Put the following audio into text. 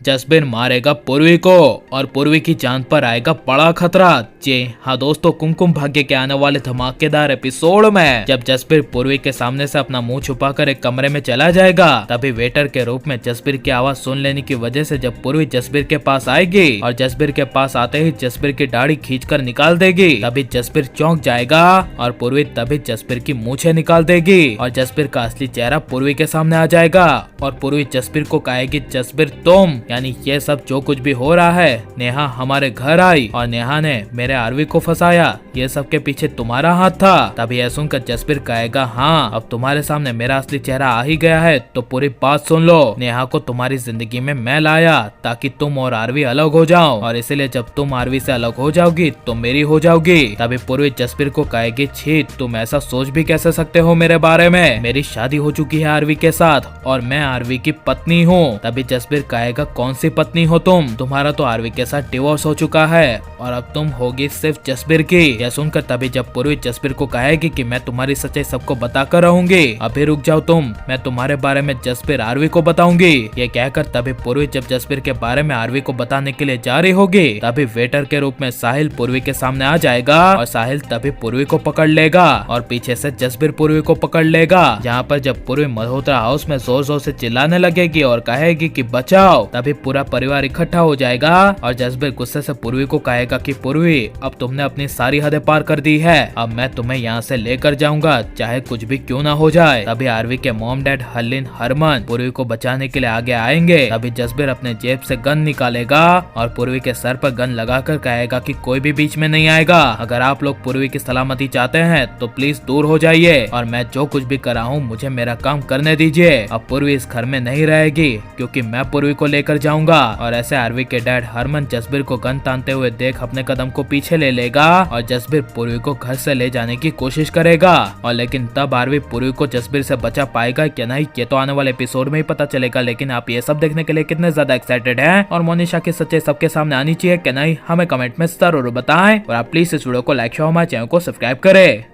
जसबीर मारेगा पूर्वी को और पूर्वी की जान पर आएगा बड़ा खतरा। जी हाँ दोस्तों, कुमकुम भाग्य के आने वाले धमाकेदार एपिसोड में जब जसबीर पूर्वी के सामने से अपना मुंह छुपाकर एक कमरे में चला जाएगा, तभी वेटर के रूप में जसबीर की आवाज सुन लेने की वजह से जब पूर्वी जसबीर के पास आएगी और जसबीर के पास आते ही जसबीर की दाढ़ी खींचकर निकाल देगी, तभी जसबीर चौंक जाएगा और पूर्वी तभी जसबीर की मूछें निकाल देगी और जसबीर का असली चेहरा पूर्वी के सामने आ जाएगा और पूर्वी जसबीर को कहेगी, जसबीर तुम, यानी ये सब जो कुछ भी हो रहा है, नेहा हमारे घर आई और नेहा ने मेरे आरवी को फंसाया, ये सब के पीछे तुम्हारा हाथ था। तभी यह सुनकर जसबीर कहेगा, हाँ अब तुम्हारे सामने मेरा असली चेहरा आ ही गया है तो पूरी बात सुन लो। नेहा को तुम्हारी जिंदगी में मैं लाया ताकि तुम और आरवी अलग हो जाओ और इसीलिए जब तुम आरवी से अलग हो जाओगी तो मेरी हो जाओगी। तभी पूर्वी जसबीर को कहेगी, छी तुम ऐसा सोच भी कैसे सकते हो मेरे बारे में, मेरी शादी हो चुकी है आरवी के साथ और मैं आरवी की पत्नी हूँ। तभी जसबीर कहेगा, कौन सी पत्नी हो तुम, तुम्हारा तो आरवी के साथ डिवोर्स हो चुका है और अब तुम होगी सिर्फ जसबीर की। यह सुनकर तभी जब पूर्वी जसबीर को कहेगी कि मैं तुम्हारी सच्चाई सबको बताकर रहूंगी, अभी रुक जाओ तुम, मैं तुम्हारे बारे में जसबीर आरवी को बताऊंगी। ये कहकर तभी पूर्वी जब जसबीर के बारे में आरवी को बताने के लिए जा रही होगी, तभी वेटर के रूप में साहिल पूर्वी के सामने आ जाएगा और साहिल तभी पूर्वी को पकड़ लेगा और पीछे से जसबीर पूर्वी को पकड़ लेगा। जहाँ पर जब पूर्वी मल्होत्रा हाउस में जोर जोर से चिल्लाने लगेगी और कहेगी कि बचाओ, तभी पूरा परिवार इकट्ठा हो जाएगा और जसबीर गुस्से से पूर्वी को कहेगा कि पूर्वी अब तुमने अपनी सारी हदें पार कर दी है, अब मैं तुम्हें यहाँ से लेकर जाऊंगा चाहे कुछ भी क्यों ना हो जाए। तभी आरवी के मॉम डैड हर्लिन हरमन पूर्वी को बचाने के लिए आगे आएंगे। तभी जसबीर अपने जेब से गन निकालेगा और पूर्वी के सर पर गन लगाकर कहेगा कि कोई भी बीच में नहीं आएगा, अगर आप लोग पूर्वी की सलामती चाहते हैं तो प्लीज दूर हो जाइए और मैं जो कुछ भी कर रहा हूँ मुझे मेरा काम करने दीजिए। अब पूर्वी इस घर में नहीं रहेगी क्योंकि मैं पूर्वी को लेकर जाऊंगा। और ऐसे आरवी के डैड हरमन जसबीर को गन तानते हुए देख अपने कदम को पीछे ले लेगा और जसबीर पूर्वी को घर से ले जाने की कोशिश करेगा और लेकिन तब आरवी पूर्वी को जसबीर से बचा पाएगा क्या नहीं, ये तो आने वाले एपिसोड में ही पता चलेगा। लेकिन आप ये सब देखने के लिए कितने ज्यादा एक्साइटेड हैं और मोनिशा की सच्चाई सबके सामने आनी चाहिए क्या नहीं, हमें कमेंट में जरूर बताएं और आप प्लीज इस वीडियो को लाइक शेयर हमारे चैनल को सब्सक्राइब करें।